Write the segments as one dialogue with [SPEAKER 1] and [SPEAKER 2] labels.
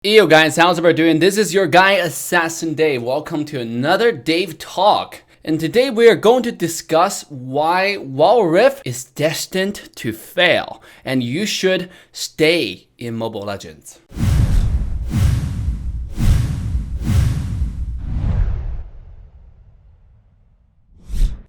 [SPEAKER 1] Yo guys, how's everybody doing? This is your guy Assassin Dave. Welcome to another Dave Talk. And today we are going to discuss why LoLWR is destined to fail and you should stay in Mobile Legends.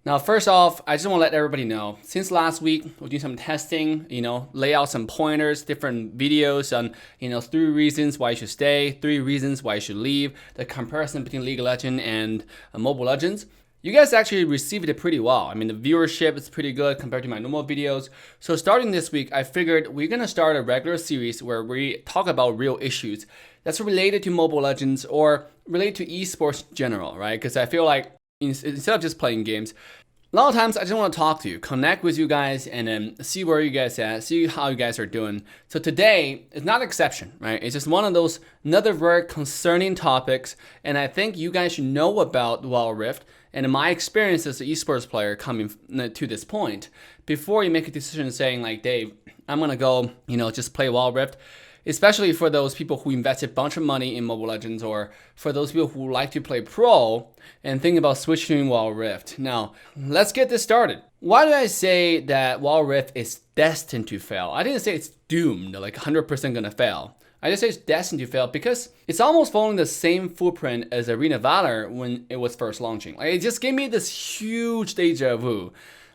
[SPEAKER 1] Now, first off, I just want to let everybody know, since last week, we're doing some testing, lay out some pointers, different videos on, 3 reasons why you should stay, 3 reasons why you should leave, the comparison between League of Legends and Mobile Legends. You guys actually received it pretty well. I mean, the viewership is pretty good compared to my normal videos. So starting this week, I figured we're going to start a regular series where we talk about real issues that's related to Mobile Legends or related to esports in general, right? Because I feel like instead of just playing games, a lot of times I just want to talk to you, connect with you guys, and then see where you guys at, see how you guys are doing. So today is not an exception, right? It's just one of those another very concerning topics, and I think you guys should know about LoLWR and in my experience as an esports player coming to this point, before you make a decision saying like, Dave, I'm gonna go, just play LoLWR. Especially for those people who invested a bunch of money in Mobile Legends, or for those people who like to play pro and think about switching to LoLWR. Now, let's get this started. Why do I say that LoLWR is destined to fail? I didn't say it's doomed, like 100% gonna fail. I just say it's destined to fail because it's almost following the same footprint as Arena Valor when it was first launching. Like, it just gave me this huge deja vu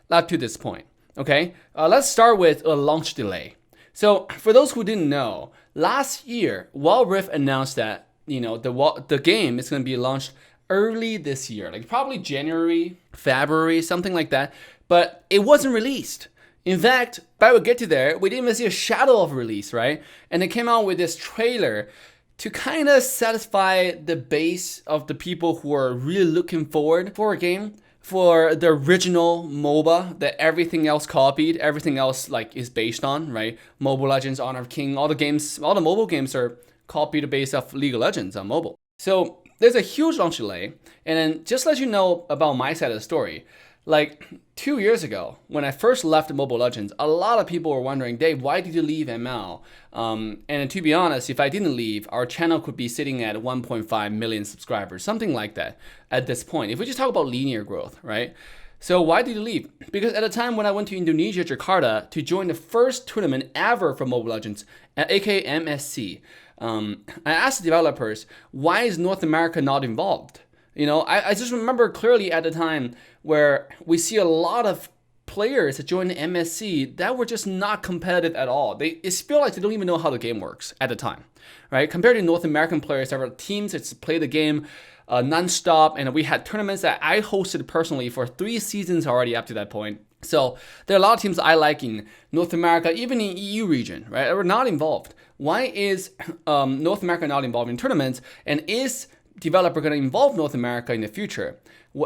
[SPEAKER 1] up to this point, okay? Let's start with a launch delay. So for those who didn't know, last year, LoLWR announced that, the game is going to be launched early this year, like probably January, February, something like that, but it wasn't released. In fact, by we get to there, we didn't even see a shadow of release, right? And they came out with this trailer to kind of satisfy the base of the people who are really looking forward for a game, for the original MOBA that everything else copied, everything else like is based on, right? Mobile Legends, Honor of King, all the mobile games are copied based off League of Legends on mobile. So there's a huge launch delay. And then just let you know about my side of the story. Like 2 years ago, when I first left Mobile Legends, a lot of people were wondering, Dave, why did you leave ML? And to be honest, if I didn't leave, our channel could be sitting at 1.5 million subscribers, something like that at this point. If we just talk about linear growth, right? So why did you leave? Because at the time when I went to Indonesia, Jakarta, to join the first tournament ever for Mobile Legends, aka MSC, I asked the developers, why is North America not involved? I just remember clearly at the time where we see a lot of players that join the MSC that were just not competitive at all. It feel like they don't even know how the game works at the time, right? Compared to North American players, there were teams that just play the game nonstop, and we had tournaments that I hosted personally for 3 seasons already up to that point. So there are a lot of teams I like in North America, even in EU region, right? That were not involved. Why is North America not involved in tournaments, and is developer going to involve North America in the future?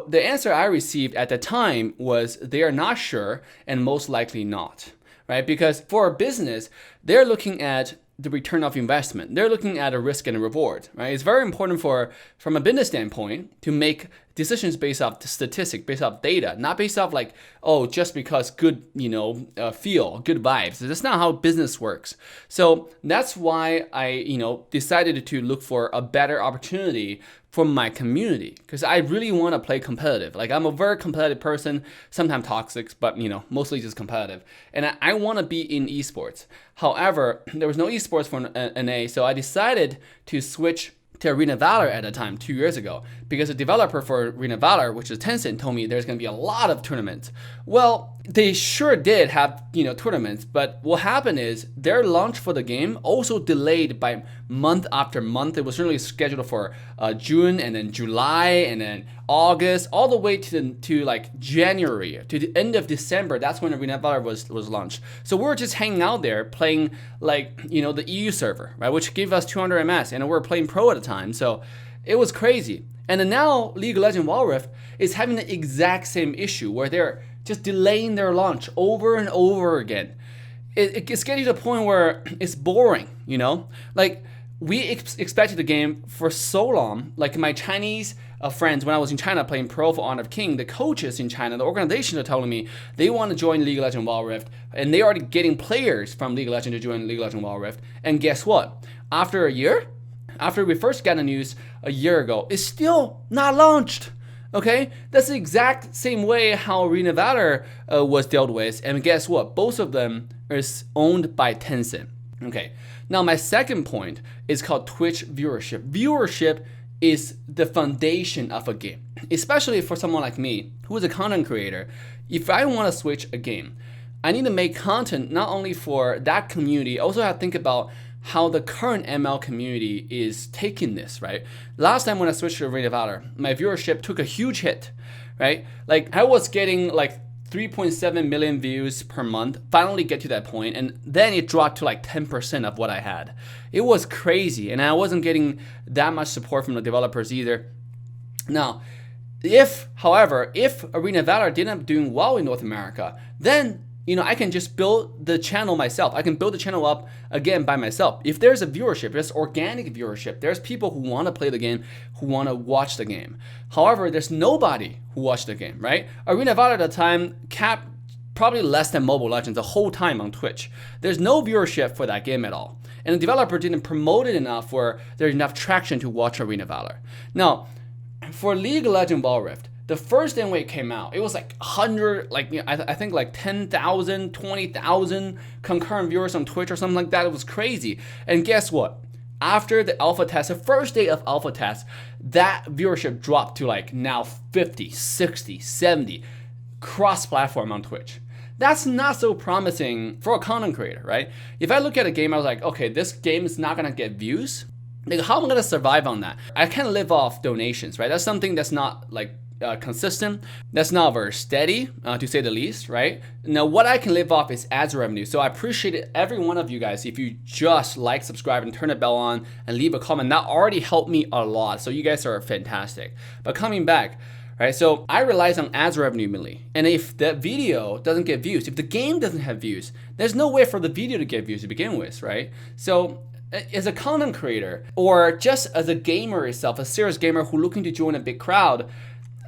[SPEAKER 1] The answer I received at the time was they are not sure and most likely not, right? Because for a business, they're looking at the return of investment. They're looking at a risk and a reward, right? It's very important from a business standpoint to make decisions based off statistics, based off data, not based off like, just because good, feel, good vibes. That's not how business works. So that's why I, decided to look for a better opportunity for my community, because I really want to play competitive. Like, I'm a very competitive person, sometimes toxic, but mostly just competitive. And I want to be in esports. However, there was no esports for NA, so I decided to switch to Arena Valor at the time 2 years ago, because the developer for Arena Valor, which is Tencent, told me there's going to be a lot of tournaments. Well, they sure did have tournaments, but what happened is their launch for the game also delayed by month after month. It was really scheduled for June, and then July, and then August, all the way to like January, to the end of December. That's when Arena Valor was launched. So we were just hanging out there playing like the EU server, right, which gave us 200 MS, and we were playing pro at the time. So it was crazy. And then now League of Legends LoLWR is having the exact same issue where they're just delaying their launch over and over again. It's getting to the point where it's boring, Like, we expected the game for so long. Like, my Chinese friends, when I was in China playing pro for Honor of King, the coaches in China, the organizations are telling me they want to join League of Legends LoLWR, and they're already getting players from League of Legends to join League of Legends LoLWR. And guess what? After a year, after we first got the news a year ago, is still not launched. Okay, that's the exact same way how Arena Valor was dealt with, and guess what? Both of them is owned by Tencent. Okay, now my second point is called Twitch viewership. Viewership is the foundation of a game, especially for someone like me who is a content creator. If I want to switch a game, I need to make content not only for that community, I also have to think about how the current ML community is taking this, right? Last time when I switched to Arena Valor, my viewership took a huge hit, right? Like I was getting like 3.7 million views per month, finally get to that point, and then it dropped to like 10% of what I had. It was crazy, and I wasn't getting that much support from the developers either. Now, however, if Arena Valor didn't end up doing well in North America, then I can just build the channel myself. I can build the channel up again by myself. If there's a viewership, there's organic viewership. There's people who want to play the game, who want to watch the game. However, there's nobody who watched the game, right? Arena Valor at the time capped probably less than Mobile Legends the whole time on Twitch. There's no viewership for that game at all. And the developer didn't promote it enough where there's enough traction to watch Arena Valor. Now, for League of Legends Wild Rift, the first day when it came out, it was like 100, I think like 10,000, 20,000 concurrent viewers on Twitch or something like that. It was crazy. And guess what? After the alpha test, the first day of alpha test, that viewership dropped to like now 50, 60, 70 cross-platform on Twitch. That's not so promising for a content creator, right? If I look at a game, I was like, okay, this game is not gonna get views. Like, how am I gonna survive on that? I can't live off donations, right? That's something that's not like consistent. That's not very steady, to say the least, right? Now, what I can live off is ads revenue. So I appreciate every one of you guys. If you just like, subscribe, and turn the bell on and leave a comment, that already helped me a lot. So you guys are fantastic. But coming back, right? So I relies on ads revenue mainly. And if that video doesn't get views, if the game doesn't have views, there's no way for the video to get views to begin with, right? So as a content creator, or just as a gamer itself, a serious gamer who looking to join a big crowd,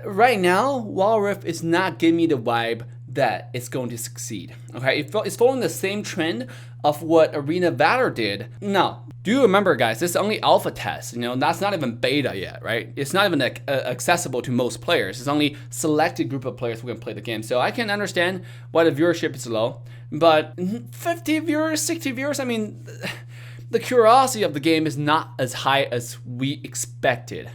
[SPEAKER 1] right now, Wild Rift is not giving me the vibe that it's going to succeed. Okay, it's following the same trend of what Arena Valor did. Now, do you remember, guys? This is only alpha test. That's not even beta yet, right? It's not even accessible to most players. It's only selected group of players who can play the game. So I can understand why the viewership is low, but 50 viewers, 60 viewers. I mean, the curiosity of the game is not as high as we expected,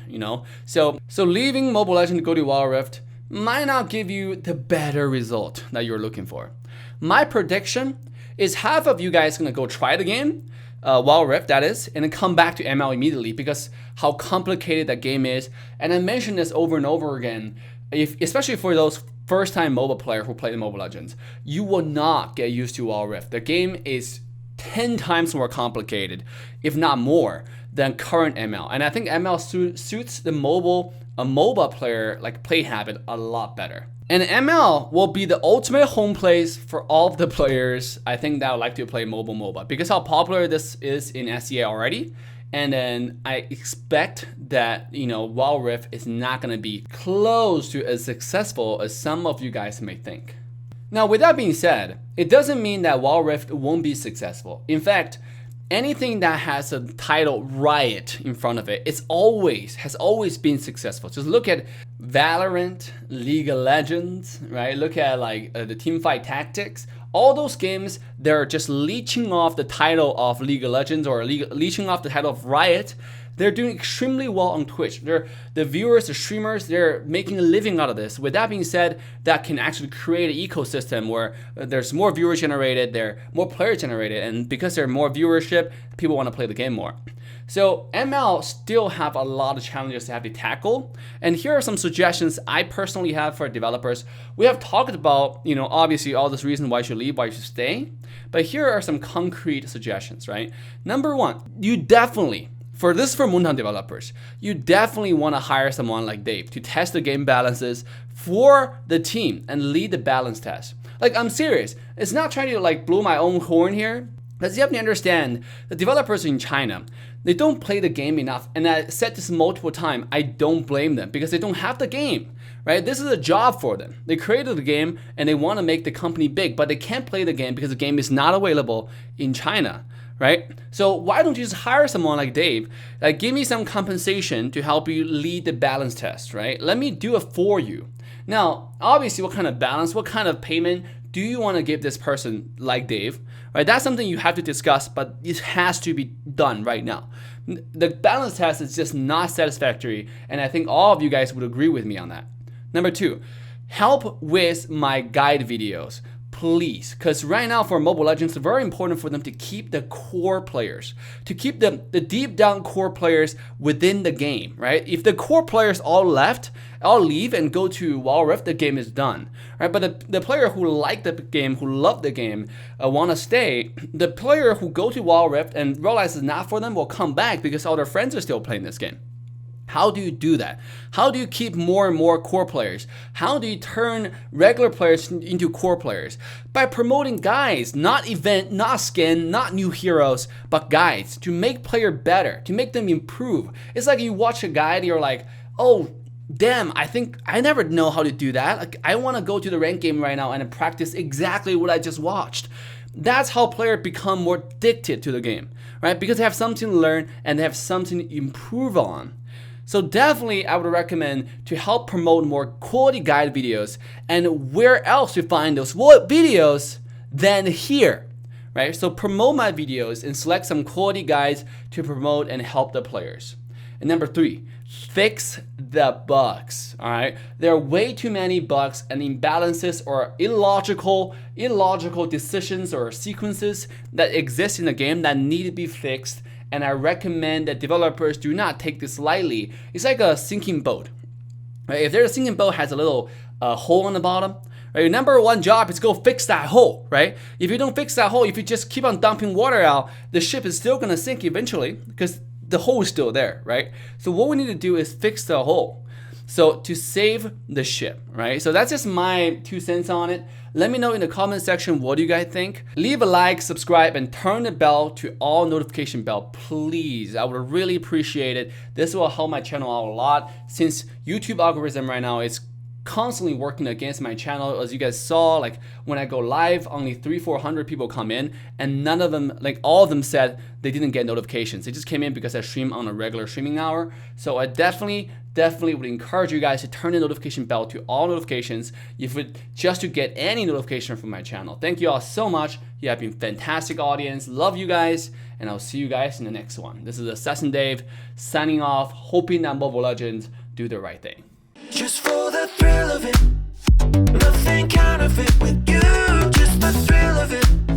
[SPEAKER 1] So leaving Mobile Legends to go to Wild Rift might not give you the better result that you're looking for. My prediction is half of you guys gonna go try the game, Wild Rift that is, and then come back to ML immediately because how complicated that game is. And I mentioned this over and over again, especially for those first-time mobile players who play the Mobile Legends, you will not get used to Wild Rift. The game is 10 times more complicated, if not more, than current ML. And I think ML suits the mobile player like play habit a lot better. And ML will be the ultimate home place for all of the players, I think, that would like to play MOBA because how popular this is in SEA already. And then I expect that, Wild Rift is not gonna be close to as successful as some of you guys may think. Now, with that being said, it doesn't mean that Wild Rift won't be successful. In fact, anything that has a title Riot in front of it, has always been successful. Just look at Valorant, League of Legends, right? Look at the Teamfight Tactics. All those games, they're just leeching off the title of League of Legends or leeching off the title of Riot. They're doing extremely well on Twitch. The viewers, the streamers, they're making a living out of this. With that being said, that can actually create an ecosystem where there's more viewers generated, there are more players generated, and because there's more viewership, people want to play the game more. So ML still have a lot of challenges to have to tackle. And here are some suggestions I personally have for developers. We have talked about, obviously all this reason why you should leave, why you should stay. But here are some concrete suggestions, right? Number one, you definitely, for Moontown developers, you definitely want to hire someone like Dave to test the game balances for the team and lead the balance test. I'm serious. It's not trying to blow my own horn here, because you have to understand the developers in China, they don't play the game enough. And I said this multiple times, I don't blame them because they don't have the game, right? This is a job for them. They created the game and they want to make the company big, but they can't play the game because the game is not available in China. right? So why don't you just hire someone like Dave, like give me some compensation to help you lead the balance test, right? Let me do it for you. Now, obviously, what kind of balance, what kind of payment do you want to give this person like Dave, right? That's something you have to discuss, but it has to be done right now. The balance test is just not satisfactory, and I think all of you guys would agree with me on that. Number 2, help with my guide videos, please, because right now for Mobile Legends, it's very important for them to keep the core players, to keep the deep down core players within the game, right? If the core players all leave and go to Wild Rift, the game is done, right? But the player who like the game, who love the game, want to stay, the player who go to Wild Rift and realize it's not for them will come back because all their friends are still playing this game. How do you do that? How do you keep more and more core players? How do you turn regular players into core players? By promoting guides, not event, not skin, not new heroes, but guides to make player better, to make them improve. It's like you watch a guide, you're like, oh, damn, I think I never know how to do that. Like, I want to go to the ranked game right now and practice exactly what I just watched. That's how players become more addicted to the game, right? Because they have something to learn and they have something to improve on. So definitely I would recommend to help promote more quality guide videos, and where else to find those videos than here, right? So promote my videos and select some quality guides to promote and help the players. And number 3, fix the bugs, all right? There are way too many bugs and imbalances or illogical decisions or sequences that exist in the game that need to be fixed. And I recommend that developers do not take this lightly. It's like a sinking boat, right? If there's a sinking boat has a little hole on the bottom, right? Your number 1 job is go fix that hole, right? If you don't fix that hole, if you just keep on dumping water out, the ship is still gonna sink eventually because the hole is still there, right? So what we need to do is fix the hole. So to save the ship, right? So that's just my 2 cents on it. Let me know in the comment section, what do you guys think? Leave a like, subscribe, and turn the bell to all notification bell, please. I would really appreciate it. This will help my channel out a lot since YouTube algorithm right now is constantly working against my channel. As you guys saw, like when I go live, only 300-400 people come in, and none of them, like all of them said they didn't get notifications. They just came in because I stream on a regular streaming hour. So I definitely would encourage you guys to turn the notification bell to all notifications just to get any notification from my channel. Thank you all so much. You have been fantastic audience. Love you guys, and I'll see you guys in the next one. This is Assassin Dave signing off, hoping that Mobile Legends do the right thing.
[SPEAKER 2] Just for the thrill of it, nothing counterfeit with you, just the thrill of it.